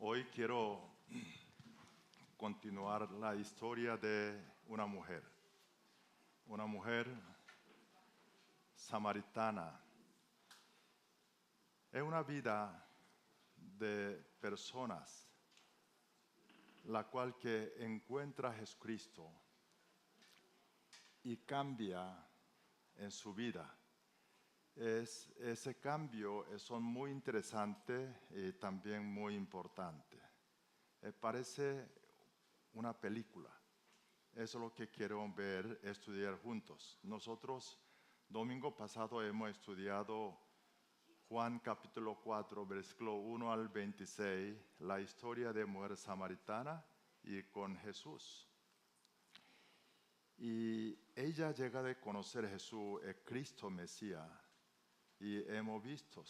Hoy quiero continuar la historia de una mujer samaritana. Es una vida de personas la cual que encuentra a Jesucristo y cambia en su vida. Ese cambio son muy interesante y también muy importante. Parece una película. Eso es lo que quiero ver, estudiar juntos. Nosotros, domingo pasado, hemos estudiado Juan capítulo 4, versículo 1 al 26, la historia de mujer samaritana y con Jesús. Y ella llega de conocer a Jesús, el Cristo Mesías, y hemos visto.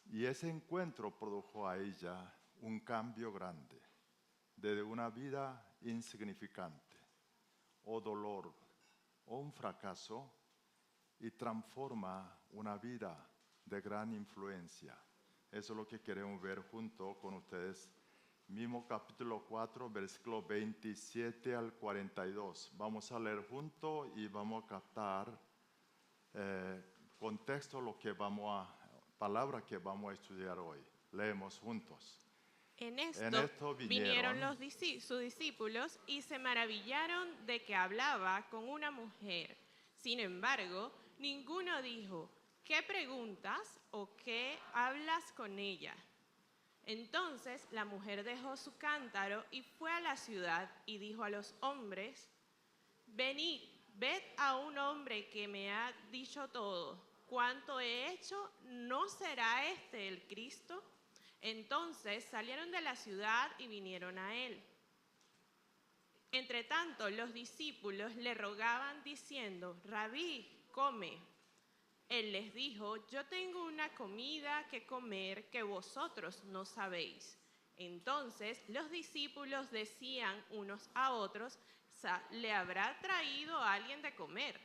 Y ese encuentro produjo a ella un cambio grande, desde una vida insignificante, o dolor, o un fracaso, y transforma una vida de gran influencia. Eso es lo que queremos ver junto con ustedes. Mismo capítulo 4, versículo 27 al 42. Vamos a leer juntos y vamos a captar contexto, palabra que vamos a estudiar hoy. Leemos juntos. En esto vinieron sus discípulos y se maravillaron de que hablaba con una mujer. Sin embargo, ninguno dijo, ¿qué preguntas o qué hablas con ella? Entonces la mujer dejó su cántaro y fue a la ciudad y dijo a los hombres, venid, ved a un hombre que me ha dicho todo. ¿Cuánto he hecho? ¿No será este el Cristo? Entonces salieron de la ciudad y vinieron a él. Entretanto, los discípulos le rogaban diciendo, Rabí, come. Él les dijo, yo tengo una comida que comer que vosotros no sabéis. Entonces los discípulos decían unos a otros, ¿le habrá traído a alguien de comer?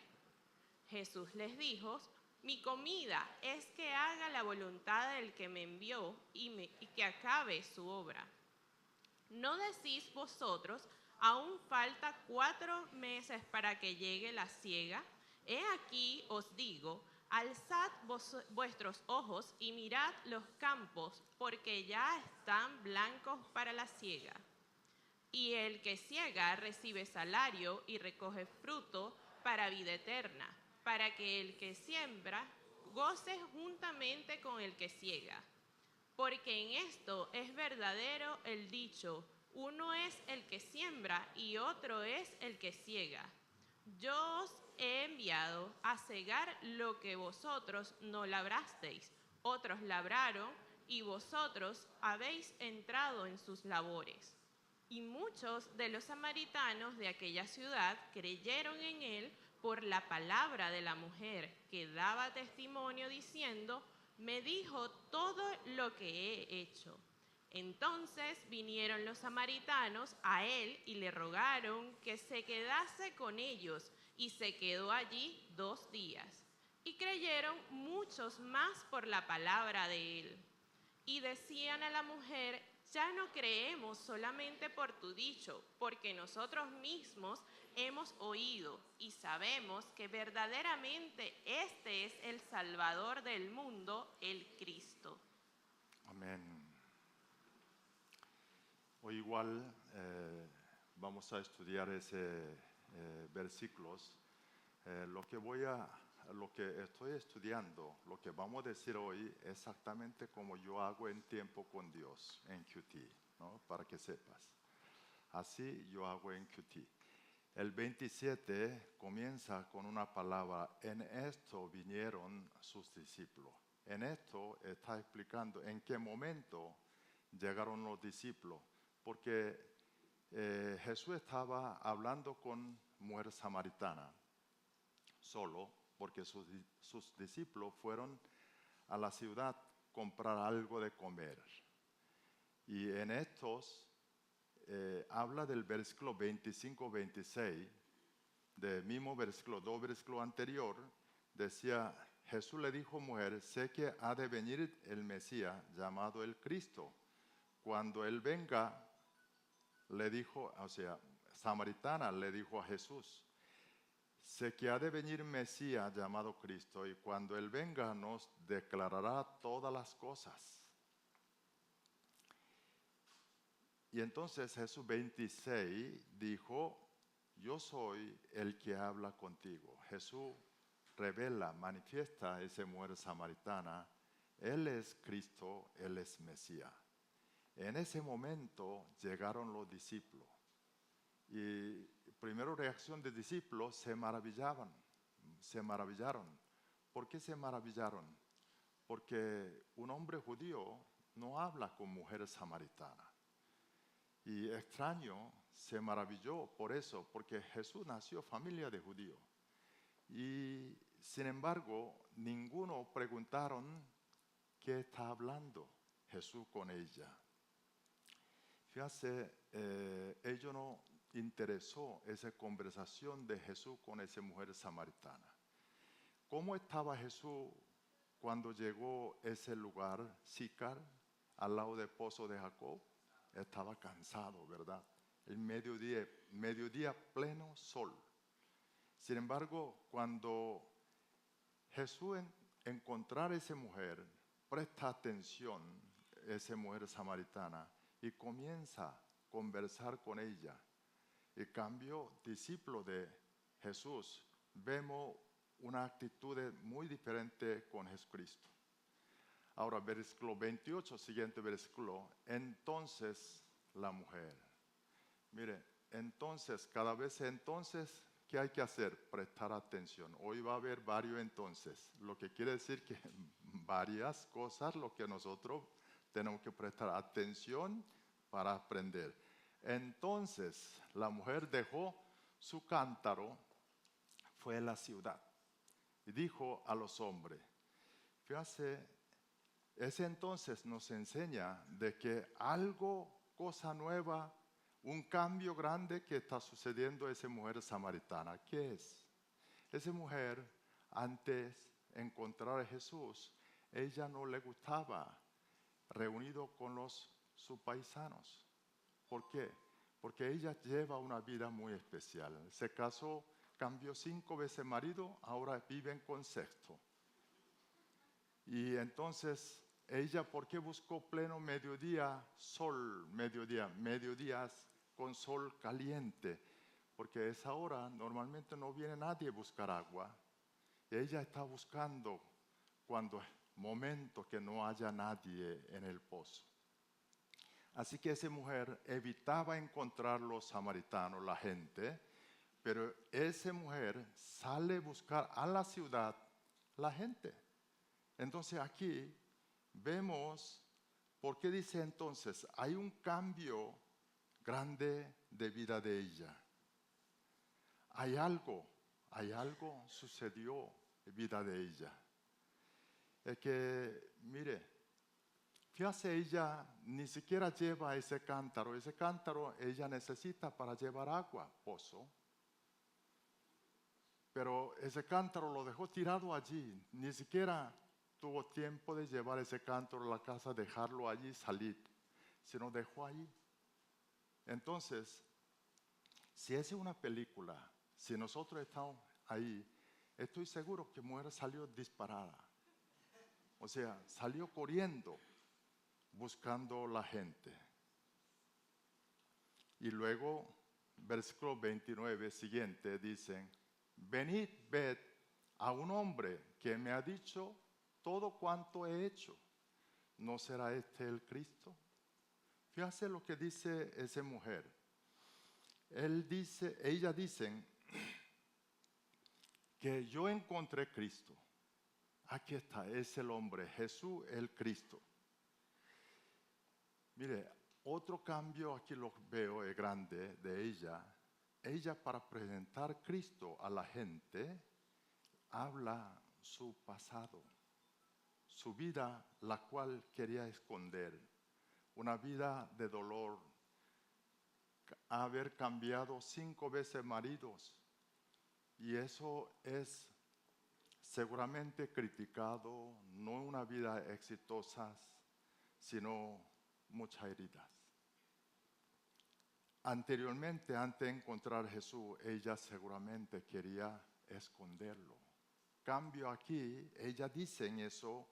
Jesús les dijo, mi comida es que haga la voluntad del que me envió y que acabe su obra. ¿No decís vosotros, aún falta 4 meses para que llegue la siega? He aquí os digo, alzad vuestros ojos y mirad los campos, porque ya están blancos para la siega. Y el que siega recibe salario y recoge fruto para vida eterna, para que el que siembra goce juntamente con el que siega. Porque en esto es verdadero el dicho, uno es el que siembra y otro es el que siega. Yo os he enviado a segar lo que vosotros no labrasteis, otros labraron y vosotros habéis entrado en sus labores. Y muchos de los samaritanos de aquella ciudad creyeron en él por la palabra de la mujer, que daba testimonio diciendo, me dijo todo lo que he hecho. Entonces vinieron los samaritanos a él y le rogaron que se quedase con ellos, y se quedó allí 2 días. Y creyeron muchos más por la palabra de él. Y decían a la mujer, ya no creemos solamente por tu dicho, porque nosotros mismos hemos oído y sabemos que verdaderamente este es el Salvador del mundo, el Cristo. Amén. Hoy igual vamos a estudiar ese versículos. Lo que estoy estudiando, lo que vamos a decir hoy, exactamente como yo hago en tiempo con Dios, en QT, ¿no? Para que sepas. Así yo hago en QT. El 27 comienza con una palabra, en esto vinieron sus discípulos. En esto está explicando en qué momento llegaron los discípulos, porque Jesús estaba hablando con mujer samaritana, solo porque sus discípulos fueron a la ciudad a comprar algo de comer. Y en estos habla del versículo 25-26, del mismo versículo, 2 versículos anterior, decía, Jesús le dijo, mujer, sé que ha de venir el Mesías llamado el Cristo. cuando él venga, le dijo, o sea, samaritana le dijo a Jesús, sé que ha de venir Mesías llamado Cristo y cuando él venga nos declarará todas las cosas. Y entonces Jesús 26 dijo, yo soy el que habla contigo. Jesús revela, manifiesta a esa mujer samaritana, Él es Cristo, Él es Mesías. En ese momento llegaron los discípulos y primera reacción de discípulos, se maravillaron. ¿Por qué se maravillaron? Porque un hombre judío no habla con mujer samaritana. Y extraño, se maravilló por eso, porque Jesús nació familia de judíos. Y sin embargo, ninguno preguntaron qué está hablando Jesús con ella. Fíjate, ellos no interesó esa conversación de Jesús con esa mujer samaritana. ¿Cómo estaba Jesús cuando llegó a ese lugar, Sicar, al lado del pozo de Jacob? Estaba cansado, ¿verdad? El mediodía pleno sol. Sin embargo, cuando Jesús encontrar a esa mujer, presta atención a esa mujer samaritana y comienza a conversar con ella. En cambio, discípulo de Jesús, vemos una actitud muy diferente con Jesucristo. Ahora, versículo 28, siguiente versículo. Entonces, la mujer. Mire, entonces, cada vez entonces, ¿qué hay que hacer? Prestar atención. Hoy va a haber varios entonces. Lo que quiere decir que varias cosas, lo que nosotros tenemos que prestar atención para aprender. Entonces, la mujer dejó su cántaro, fue a la ciudad y dijo a los hombres, fíjate, ese entonces nos enseña de que algo, cosa nueva, un cambio grande que está sucediendo a esa mujer samaritana. ¿Qué es? Esa mujer, antes de encontrar a Jesús, ella no le gustaba reunido con sus paisanos. ¿Por qué? Porque ella lleva una vida muy especial. Se casó, cambió 5 veces marido, ahora viven con sexto. Y entonces ella, ¿por qué buscó pleno mediodía, sol, mediodías con sol caliente? Porque a esa hora normalmente no viene nadie a buscar agua. Y ella está buscando cuando momento que no haya nadie en el pozo. Así que esa mujer evitaba encontrar los samaritanos, la gente, pero esa mujer sale a buscar a la ciudad la gente. Entonces aquí vemos, ¿por qué dice entonces? Hay un cambio grande de vida de ella. Hay algo sucedió en vida de ella. Es que, mire, fíjate, ella ni siquiera lleva ese cántaro ella necesita para llevar agua, pozo. Pero ese cántaro lo dejó tirado allí, ni siquiera tuvo tiempo de llevar ese cántaro a la casa, dejarlo allí, salir, sino dejó allí. Entonces, si es una película, si nosotros estamos ahí, estoy seguro que mujer salió disparada. O sea, salió corriendo, buscando la gente. Y luego, versículo 29 siguiente, dicen, venid, ved a un hombre que me ha dicho todo cuanto he hecho. ¿No será este el Cristo? Fíjate lo que dice esa mujer. Ella dicen que yo encontré Cristo. Aquí está, es el hombre, Jesús el Cristo. Mire, otro cambio aquí lo veo es grande de ella. Ella para presentar a Cristo a la gente, habla su pasado, su vida, la cual quería esconder. Una vida de dolor, haber cambiado 5 veces maridos. Y eso es seguramente criticado, no una vida exitosa, sino muchas heridas. Anteriormente, antes de encontrar a Jesús, ella seguramente quería esconderlo. Cambio aquí, ella dice eso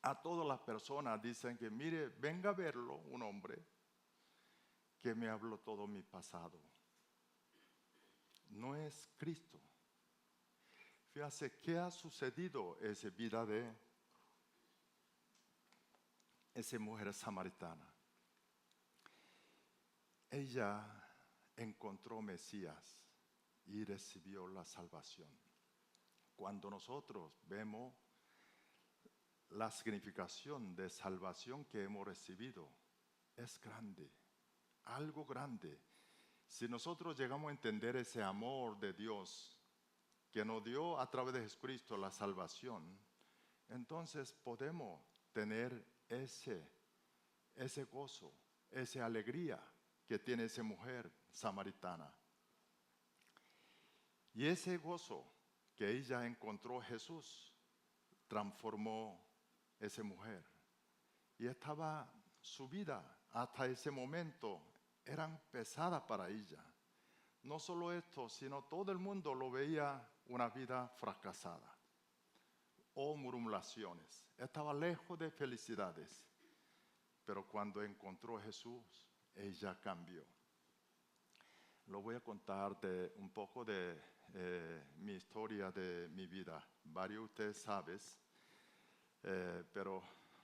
a todas las personas, dicen que mire, venga a verlo un hombre que me habló todo mi pasado. No es Cristo. Fíjate qué ha sucedido en esa vida de esa mujer samaritana. Ella encontró Mesías y recibió la salvación. Cuando nosotros vemos la significación de salvación que hemos recibido, es grande, algo grande. Si nosotros llegamos a entender ese amor de Dios que nos dio a través de Jesucristo la salvación, entonces podemos tener ese gozo, esa alegría que tiene esa mujer samaritana. Y ese gozo que ella encontró Jesús transformó esa mujer. Y estaba su vida hasta ese momento eran pesadas para ella. No solo esto, sino todo el mundo lo veía una vida fracasada o murmuraciones. Estaba lejos de felicidades. Pero cuando encontró a Jesús, ella cambió. Lo voy a contar un poco de mi historia de mi vida. Varios de ustedes saben, pero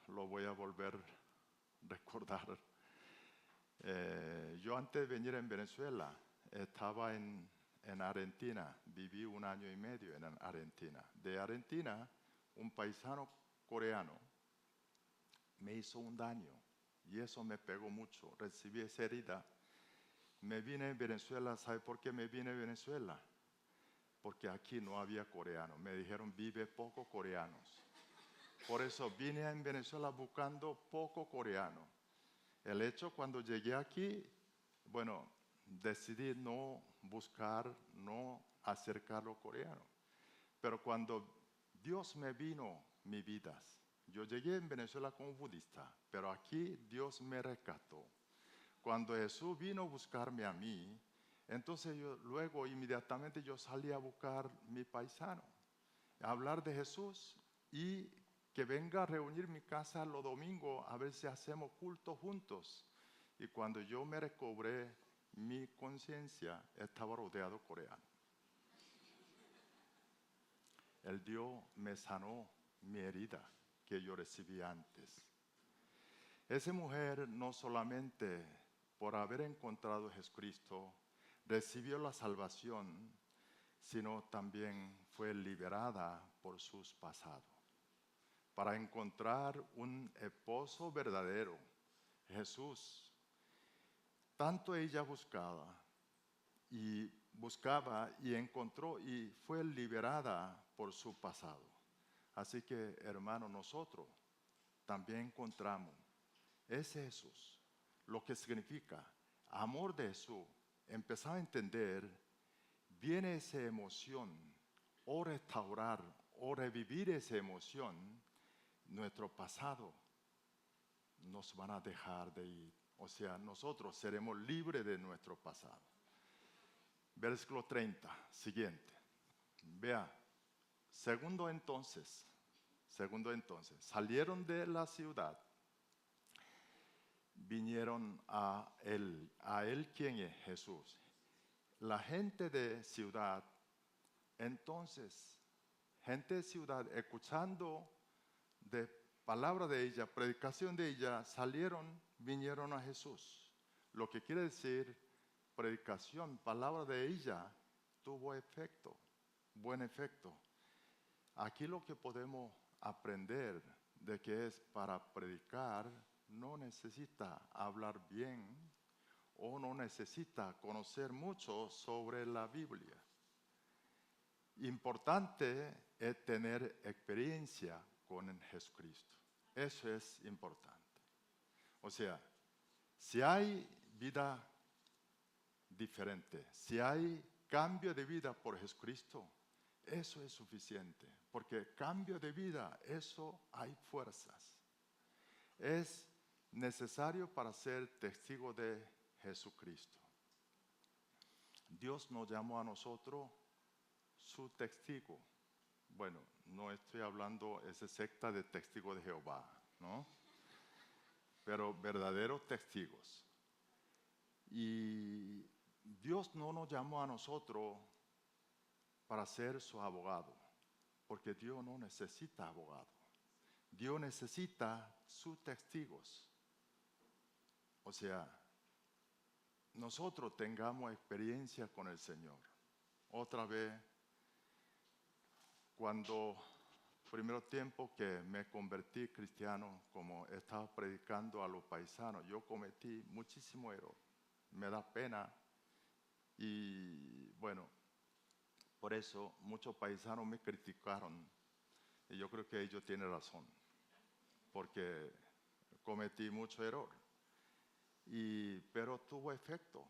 lo voy a volver a recordar. Yo antes de venir en Venezuela, estaba en Argentina. Viví 1 año y medio en Argentina. De Argentina, un paisano coreano me hizo un daño. Y eso me pegó mucho. Recibí esa herida. Me vine a Venezuela. ¿Sabe por qué me vine a Venezuela? Porque aquí no había coreanos. Me dijeron, vive pocos coreanos. Por eso vine en Venezuela buscando poco coreano. El hecho, cuando llegué aquí, bueno, decidí no buscar, no acercar a los coreanos. Pero cuando Dios me vino mi vida, yo llegué en Venezuela como budista, pero aquí Dios me rescató. Cuando Jesús vino a buscarme a mí, entonces luego inmediatamente yo salí a buscar mi paisano, a hablar de Jesús y que venga a reunir mi casa los domingos a ver si hacemos cultos juntos. Y cuando yo me recobré mi conciencia, estaba rodeado de coreanos. El Dios me sanó mi herida que yo recibí antes. Esa mujer no solamente por haber encontrado a Jesucristo recibió la salvación, sino también fue liberada por sus pasados. Para encontrar un esposo verdadero, Jesús, tanto ella buscaba y encontró y fue liberada por su pasado. Así que, hermano, nosotros también encontramos ese Jesús, lo que significa amor de Jesús. Empezar a entender, viene esa emoción, o restaurar, o revivir esa emoción, nuestro pasado nos van a dejar de ir. O sea, nosotros seremos libres de nuestro pasado. Versículo 30, siguiente. Vea, segundo entonces, salieron de la ciudad, vinieron a él quien es Jesús. La gente de ciudad, entonces, gente de ciudad, escuchando de palabra de ella, predicación de ella, vinieron a Jesús. Lo que quiere decir, predicación, palabra de ella, tuvo efecto, buen efecto. Aquí lo que podemos aprender de que es para predicar, no necesita hablar bien o no necesita conocer mucho sobre la Biblia. Importante es tener experiencia con Jesucristo. Eso es importante. O sea, si hay vida diferente, si hay cambio de vida por Jesucristo, eso es suficiente. Porque cambio de vida, eso hay fuerzas. Es necesario para ser testigo de Jesucristo. Dios nos llamó a nosotros su testigo. Bueno, no estoy hablando esa secta de testigos de Jehová, ¿no? Pero verdaderos testigos. Y Dios no nos llamó a nosotros para ser su abogado, porque Dios no necesita abogado. Dios necesita sus testigos. O sea, nosotros tengamos experiencia con el Señor. Otra vez, cuando primero tiempo que me convertí cristiano, como estaba predicando a los paisanos, yo cometí muchísimo error. Me da pena y bueno, por eso muchos paisanos me criticaron y yo creo que ellos tienen razón, porque cometí mucho error. Pero tuvo efecto,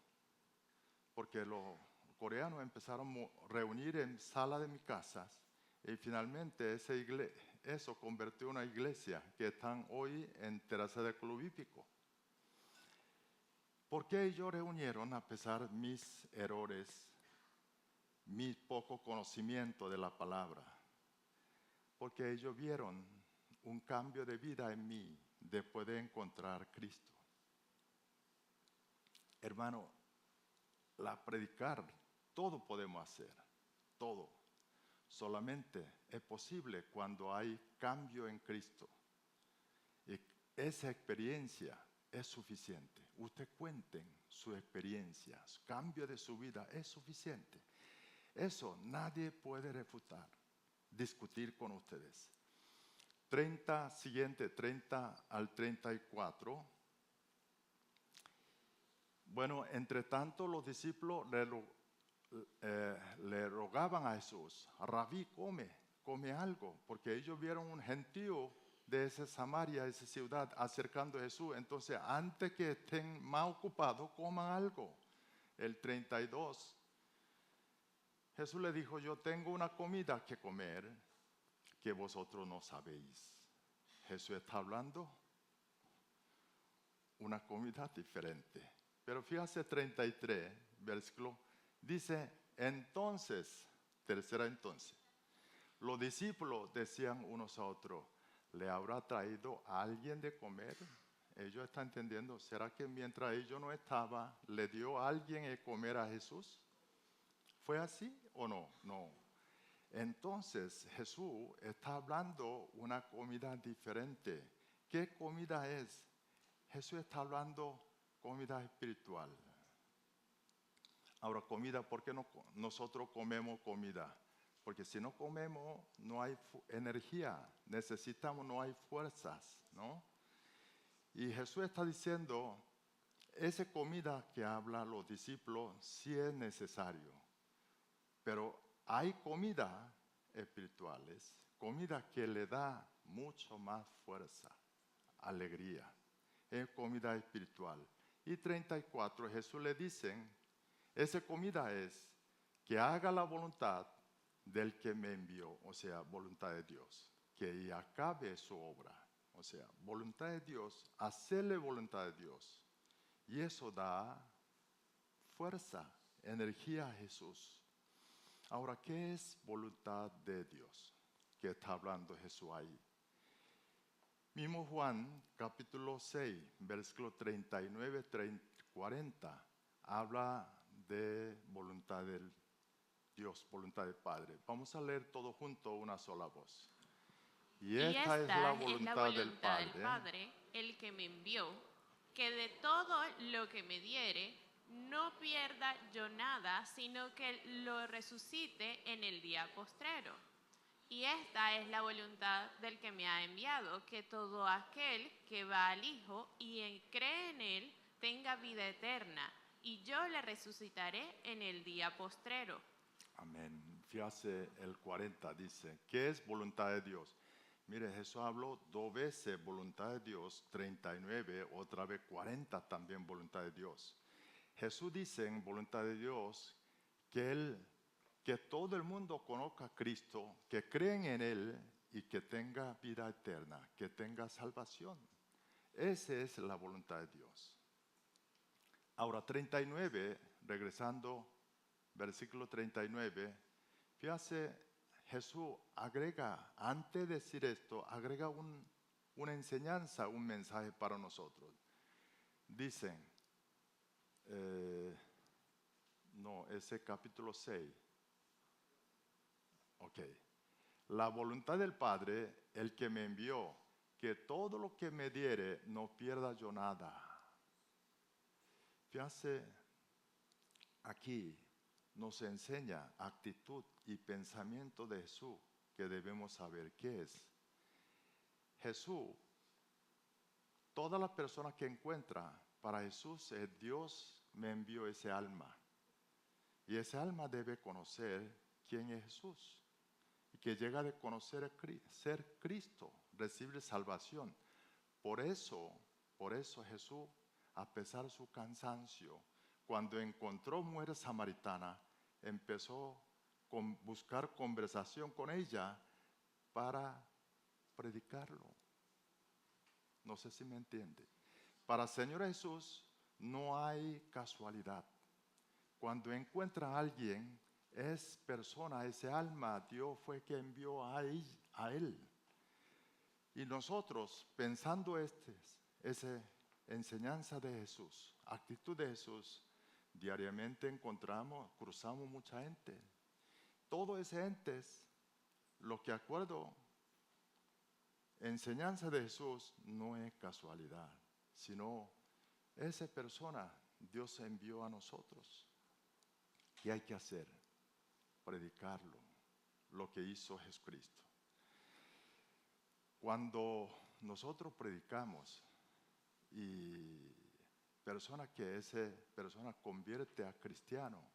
porque los coreanos empezaron a reunir en sala de mi casa y finalmente eso convirtió en una iglesia que están hoy en Terraza del Club Hípico. ¿Por qué ellos reunieron a pesar de mis errores, mi poco conocimiento de la palabra? Porque ellos vieron un cambio de vida en mí después de encontrar a Cristo. Hermano, predicar, todo podemos hacer, todo. Solamente es posible cuando hay cambio en Cristo. Y esa experiencia es suficiente. Usted cuenten su experiencia, su cambio de su vida es suficiente. Eso nadie puede refutar, discutir con ustedes. 30 al 34. Bueno, entre tanto los discípulos le rogaban a Jesús: Rabí, come algo, porque ellos vieron un gentío de esa Samaria, esa ciudad, acercando a Jesús. Entonces, antes que estén más ocupados, coman algo. El 32, Jesús le dijo: yo tengo una comida que comer que vosotros no sabéis. Jesús está hablando una comida diferente. Pero fíjate 33, versículo, dice: entonces, tercera entonces, los discípulos decían unos a otros: ¿le habrá traído a alguien de comer? Ellos están entendiendo, ¿será que mientras ellos no estaban, le dio a alguien de comer a Jesús? ¿Fue así o no? No. Entonces Jesús está hablando una comida diferente. ¿Qué comida es? Jesús está hablando comida espiritual. Ahora, comida, ¿por qué no nosotros comemos comida? Porque si no comemos, no hay energía, necesitamos, no hay fuerzas, ¿no? Y Jesús está diciendo, esa comida que hablan los discípulos sí es necesario, pero hay comida espirituales, comida que le da mucho más fuerza, alegría, es comida espiritual. Y 34, Jesús le dice, esa comida es que haga la voluntad del que me envió, o sea, voluntad de Dios, que acabe su obra, o sea, voluntad de Dios, hacerle voluntad de Dios. Y eso da fuerza, energía a Jesús. Ahora, ¿qué es voluntad de Dios? ¿Qué está hablando Jesús ahí? Mismo Juan, capítulo 6, versículo 39, 40, habla de voluntad del Dios, voluntad del Padre. Vamos a leer todo junto, una sola voz. Y esta es la voluntad del Padre, el que me envió, que de todo lo que me diere, no pierda yo nada, sino que lo resucite en el día postrero. Y esta es la voluntad del que me ha enviado, que todo aquel que va al Hijo y cree en Él tenga vida eterna, y yo le resucitaré en el día postrero. Amén. Fíjate el 40, dice, ¿qué es voluntad de Dios? Mire, Jesús habló 2 veces voluntad de Dios, 39, otra vez 40 también voluntad de Dios. Jesús dice en voluntad de Dios que todo el mundo conozca a Cristo, que creen en Él y que tenga vida eterna, que tenga salvación. Esa es la voluntad de Dios. Ahora 39, regresando, versículo 39, fíjate, Jesús agrega, antes de decir esto, agrega una enseñanza, un mensaje para nosotros. Dicen, ese capítulo 6. Ok. La voluntad del Padre, el que me envió, que todo lo que me diere no pierda yo nada. Fíjate, aquí nos enseña actitud y pensamiento de Jesús que debemos saber qué es. Jesús, todas las personas que encuentra, para Jesús es Dios me envió ese alma. Y ese alma debe conocer quién es Jesús. Y que llega a conocer ser Cristo, recibir salvación. Por eso Jesús, a pesar de su cansancio, cuando encontró mujer samaritana, empezó a buscar conversación con ella para predicarlo. No sé si me entiende. Para el Señor Jesús no hay casualidad. Cuando encuentra a alguien, es persona, ese alma, Dios fue que envió a él. Y nosotros, pensando esa enseñanza de Jesús, actitud de Jesús, diariamente cruzamos mucha gente. Todo ese entes, lo que acuerdo, enseñanza de Jesús no es casualidad, sino esa persona Dios envió a nosotros. ¿Qué hay que hacer? Predicarlo, lo que hizo Jesucristo. Cuando nosotros predicamos y esa persona convierte a cristiano,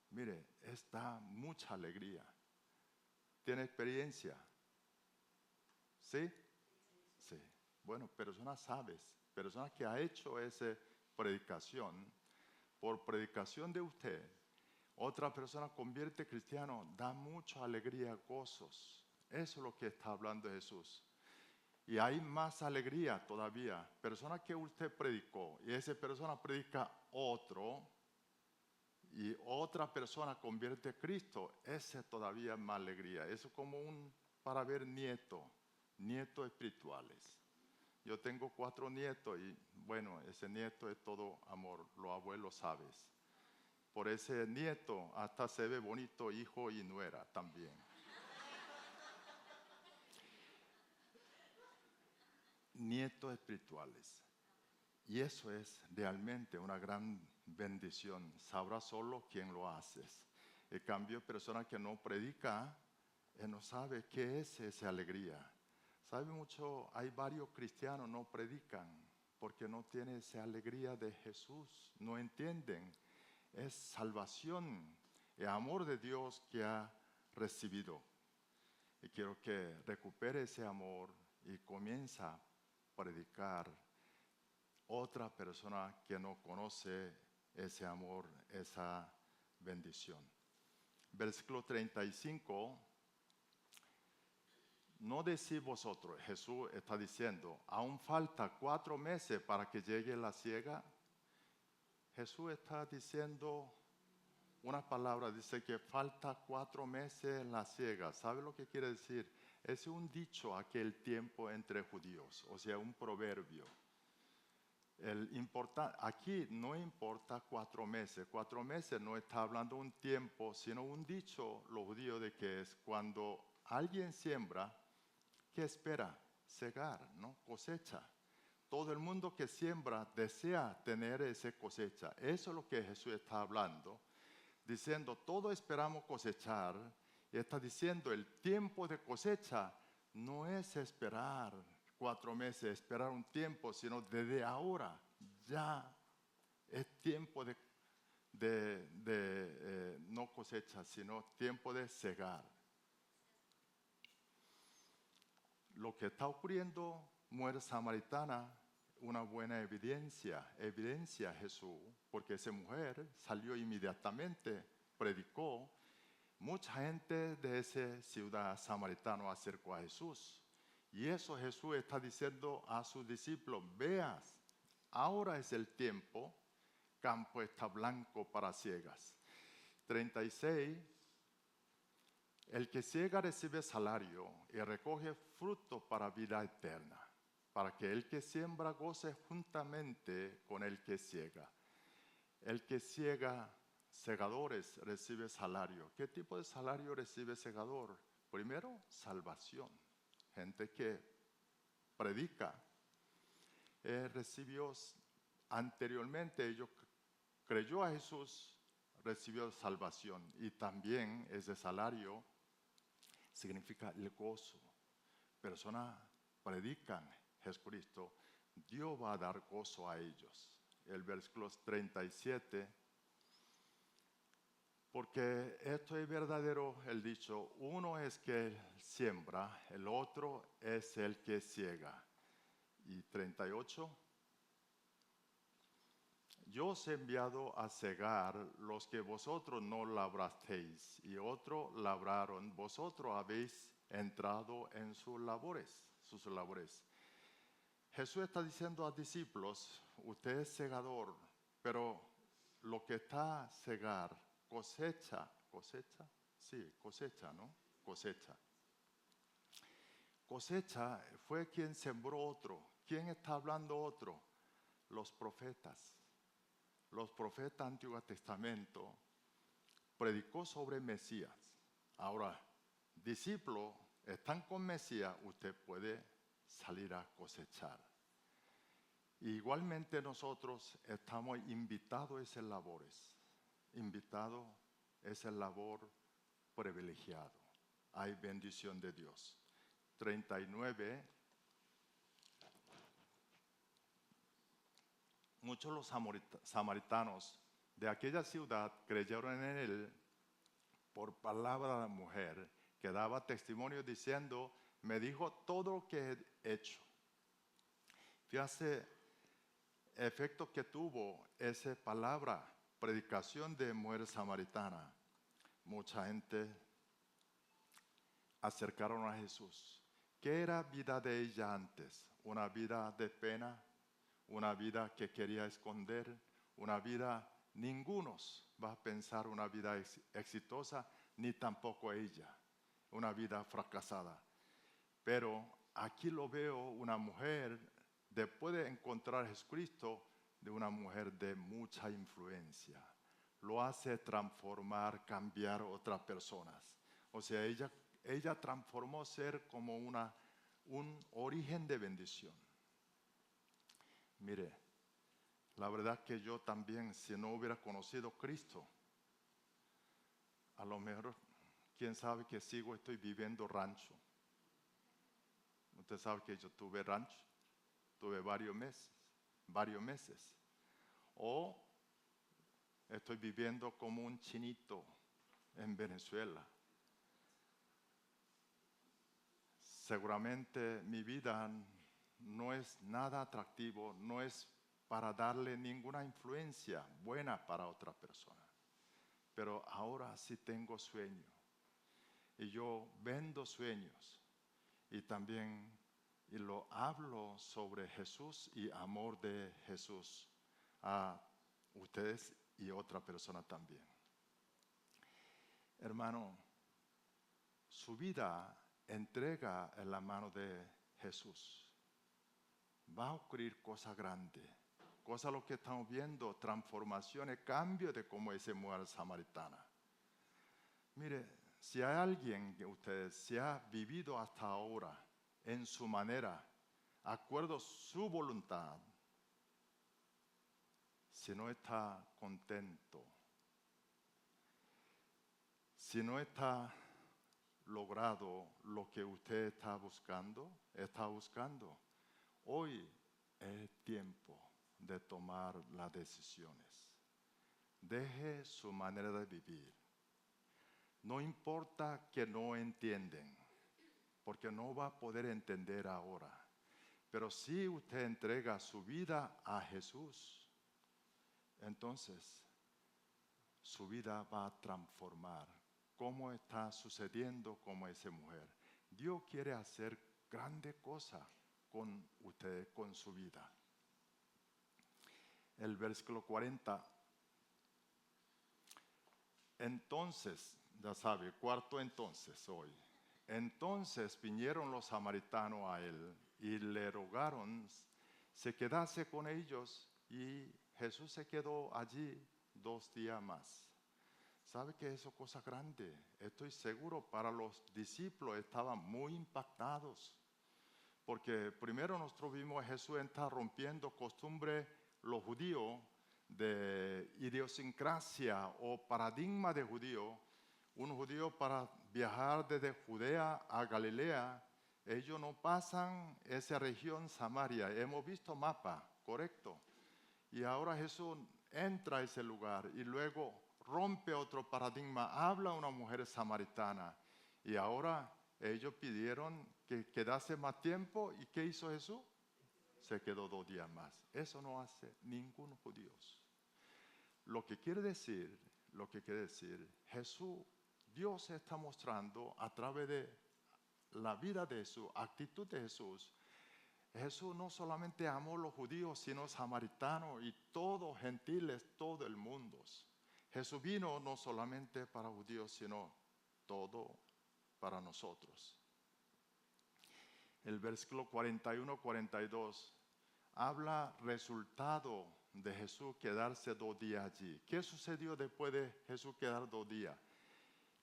mire, está mucha alegría. ¿Tiene experiencia? ¿Sí? Sí. Bueno, personas que ha hecho esa predicación, por predicación de usted, otra persona convierte cristiano, da mucha alegría, gozos. Eso es lo que está hablando Jesús. Y hay más alegría todavía. Persona que usted predicó y esa persona predica otro y otra persona convierte a Cristo, esa es todavía más alegría. Eso es como para ver nietos espirituales. Yo tengo 4 nietos y bueno, ese nieto es todo amor, los abuelos sabes. Por ese nieto hasta se ve bonito hijo y nuera también. Nietos espirituales. Y eso es realmente una gran bendición. Sabrá solo quién lo hace. En cambio, persona que no predica, no sabe qué es esa alegría. Sabe mucho, hay varios cristianos no predican porque no tienen esa alegría de Jesús. No entienden. Es salvación, el amor de Dios que ha recibido. Y quiero que recupere ese amor y comienza a predicar otra persona que no conoce ese amor, esa bendición. Versículo 35, no decís vosotros, Jesús está diciendo, aún falta 4 meses para que llegue la siega. Jesús está diciendo una palabra, dice que falta 4 meses en la siega. ¿Sabe lo que quiere decir? Es un dicho aquel tiempo entre judíos, o sea, un proverbio. Aquí no importa 4 meses. 4 meses no está hablando un tiempo, sino un dicho, los judíos, de que es cuando alguien siembra, ¿qué espera? Segar, ¿no? Cosecha. Todo el mundo que siembra desea tener esa cosecha. Eso es lo que Jesús está hablando, diciendo, todos esperamos cosechar. Y está diciendo, el tiempo de cosecha no es esperar 4 meses, esperar un tiempo, sino desde ahora ya es tiempo de no cosecha, sino tiempo de segar. Lo que está ocurriendo, mujer samaritana, una buena evidencia Jesús, porque esa mujer salió inmediatamente, predicó. Mucha gente de esa ciudad samaritana acercó a Jesús Y eso Jesús está diciendo a sus discípulos, veas, ahora es el tiempo, campo está blanco para ciegas. 36, el que ciega recibe salario y recoge fruto para vida eterna, para que el que siembra goce juntamente con el que ciega. El que ciega, segadores, recibe salario. ¿Qué tipo de salario recibe segador? Primero, salvación. Gente que predica. Recibió anteriormente, ellos creyó a Jesús, recibió salvación. Y también ese salario significa el gozo. Personas predican Jesucristo, Dios va a dar gozo a ellos. El versículo 37, porque esto es verdadero el dicho, uno es que siembra, el otro es el que ciega. Y 38, yo os he enviado a cegar los que vosotros no labrasteis, y otros labraron, vosotros habéis entrado en sus labores. Jesús está diciendo a discípulos, usted es segador, pero lo que está a cegar, cosecha, ¿no? Cosecha fue quien sembró otro. ¿Quién está hablando otro? Los profetas. Los profetas del Antiguo Testamento predicó sobre Mesías. Ahora, discípulos están con Mesías, usted puede salir a cosechar. Igualmente nosotros estamos invitados a esas labores, invitados a esa labor privilegiado. Hay bendición de Dios. 39. Muchos los samaritanos de aquella ciudad creyeron en él por palabra de la mujer que daba testimonio diciendo, me dijo todo lo que he hecho. Fíjate efecto que tuvo esa palabra, predicación de mujer samaritana. Mucha gente acercaron a Jesús. ¿Qué era vida de ella antes? Una vida de pena, una vida que quería esconder, una vida, ninguno va a pensar una vida exitosa, ni tampoco ella, una vida fracasada. Pero aquí lo veo una mujer, después de encontrar a Jesucristo, de una mujer de mucha influencia. Lo hace transformar, cambiar otras personas. O sea, ella transformó ser como un origen de bendición. Mire, la verdad que yo también, si no hubiera conocido a Cristo, a lo mejor, quién sabe que estoy viviendo rancho. Usted sabe que yo tuve rancho, tuve varios meses. O estoy viviendo como un chinito en Venezuela. Seguramente mi vida no es nada atractivo, no es para darle ninguna influencia buena para otra persona. Pero ahora sí tengo sueño. Y yo vendo sueños. Y también lo hablo sobre Jesús y amor de Jesús a ustedes y otra persona también. Hermano, su vida entrega en la mano de Jesús. Va a ocurrir cosas grandes, cosas lo que estamos viendo, transformaciones, cambios de cómo es mujer samaritana. Mire, si hay alguien que ustedes se ha vivido hasta ahora en su manera, acuerdo su voluntad, si no está contento, si no está logrado lo que usted está buscando, hoy es tiempo de tomar las decisiones. Deje su manera de vivir. No importa que no entienden, porque no va a poder entender ahora. Pero si usted entrega su vida a Jesús, entonces su vida va a transformar. ¿Cómo está sucediendo como esa mujer? Dios quiere hacer grande cosa con usted, con su vida. El versículo 40. Entonces, ya sabe, cuarto entonces hoy. Entonces vinieron los samaritanos a él y le rogaron se quedase con ellos, y Jesús se quedó allí 2 días más. ¿Sabe que eso es cosa grande? Estoy seguro para los discípulos estaban muy impactados, porque primero nosotros vimos a Jesús estar rompiendo costumbre los judíos de idiosincrasia o paradigma de judío. Un judío para viajar desde Judea a Galilea, ellos no pasan esa región Samaria. Hemos visto mapa, correcto. Y ahora Jesús entra a ese lugar y luego rompe otro paradigma, habla a una mujer samaritana. Y ahora ellos pidieron que quedase más tiempo. ¿Y qué hizo Jesús? Se quedó 2 días más. Eso no hace ningún judío. Lo que quiere decir, Jesús, Dios está mostrando a través de la vida de Jesús, actitud de Jesús. Jesús no solamente amó a los judíos, sino samaritanos y todos gentiles, todo el mundo. Jesús vino no solamente para judíos, sino todo para nosotros. El versículo 41-42 habla resultado de Jesús quedarse 2 días allí. ¿Qué sucedió después de Jesús quedar 2 días?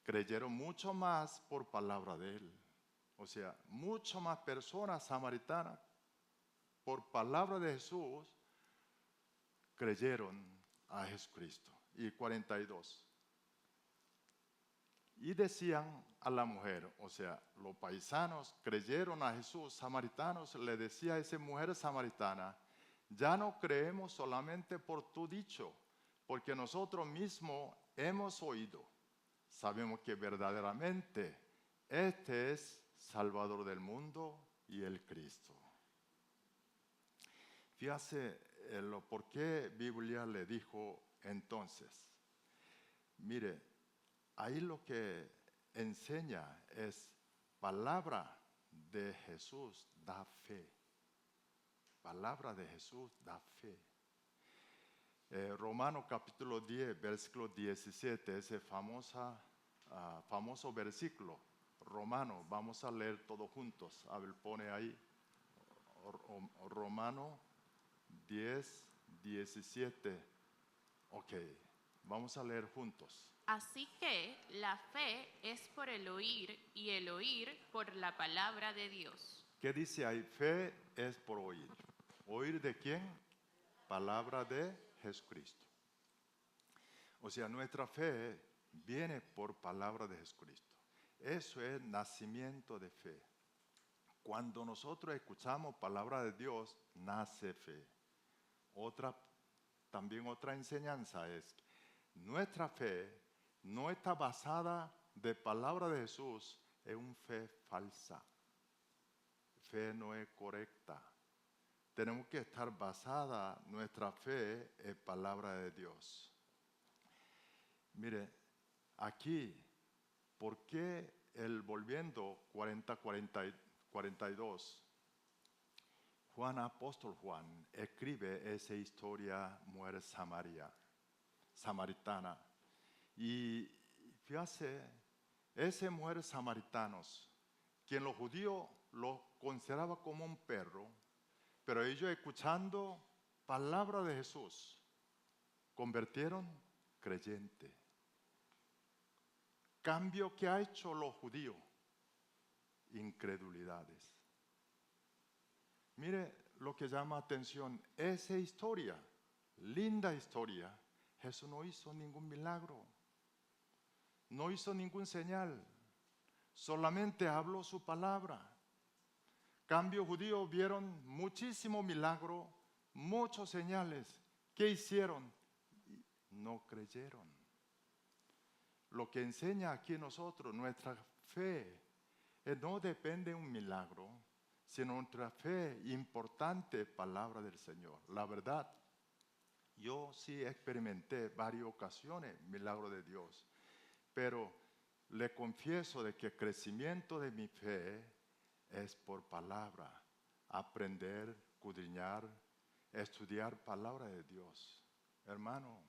Creyeron mucho más por palabra de él. O sea, mucho más personas samaritanas por palabra de Jesús creyeron a Jesucristo. Y 42. Y decían a la mujer, o sea, los paisanos creyeron a Jesús, samaritanos le decía a esa mujer samaritana, ya no creemos solamente por tu dicho, porque nosotros mismos hemos oído. Sabemos que verdaderamente este es Salvador del mundo y el Cristo. Fíjate por qué Biblia le dijo entonces. Mire, ahí lo que enseña es palabra de Jesús da fe. Palabra de Jesús da fe. Romanos capítulo 10, versículo 17, ese famoso versículo. Romanos, vamos a leer todos juntos. A ver, pone ahí. Romanos 10, 17. Ok, vamos a leer juntos. Así que la fe es por el oír y el oír por la palabra de Dios. ¿Qué dice ahí? Fe es por oír. ¿Oír de quién? Palabra de Jesucristo. O sea, nuestra fe viene por palabra de Jesucristo. Eso es nacimiento de fe. Cuando nosotros escuchamos palabra de Dios, nace fe. También otra enseñanza es que nuestra fe no está basada de palabra de Jesús, es una fe falsa. Fe no es correcta. Tenemos que estar basada nuestra fe en palabra de Dios. Mire, aquí, ¿por qué volviendo 42, apóstol Juan, escribe esa historia mujer samaritana? Y fíjate, ese mujer samaritanos, quien los judíos lo consideraba como un perro, pero ellos escuchando palabra de Jesús, convirtieron creyente. Cambio que ha hecho los judíos, incredulidades. Mire lo que llama atención, esa historia, linda historia, Jesús no hizo ningún milagro, no hizo ningún señal, solamente habló su palabra. Cambio judíos vieron muchísimo milagro, muchos señales. ¿Qué hicieron? No creyeron. Lo que enseña aquí nosotros, nuestra fe, no depende de un milagro, sino nuestra fe importante, palabra del Señor. La verdad, yo sí experimenté varias ocasiones milagro de Dios, pero le confieso de que el crecimiento de mi fe es por palabra. Aprender, escudriñar, estudiar palabra de Dios. Hermano,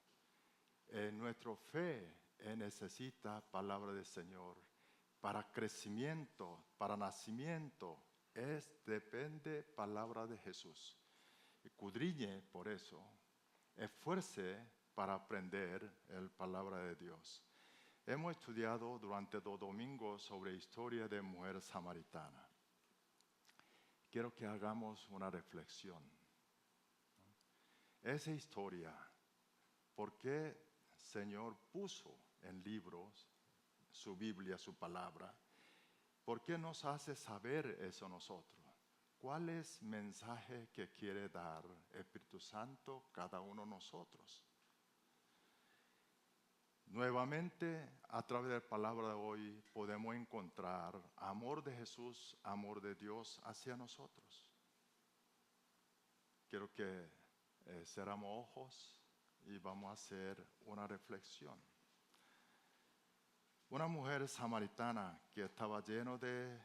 nuestra fe necesita palabra del Señor. Para crecimiento, para nacimiento, depende palabra de Jesús. Escudriñe por eso. Esfuerce para aprender la palabra de Dios. Hemos estudiado durante 2 domingos sobre historia de mujer samaritana. Quiero que hagamos una reflexión. Esa historia, ¿por qué el Señor puso en libros su Biblia, su palabra? ¿Por qué nos hace saber eso a nosotros? ¿Cuál es el mensaje que quiere dar el Espíritu Santo a cada uno de nosotros? Nuevamente, a través de la palabra de hoy, podemos encontrar amor de Jesús, amor de Dios hacia nosotros. Quiero que cerramos ojos y vamos a hacer una reflexión. Una mujer samaritana que estaba llena de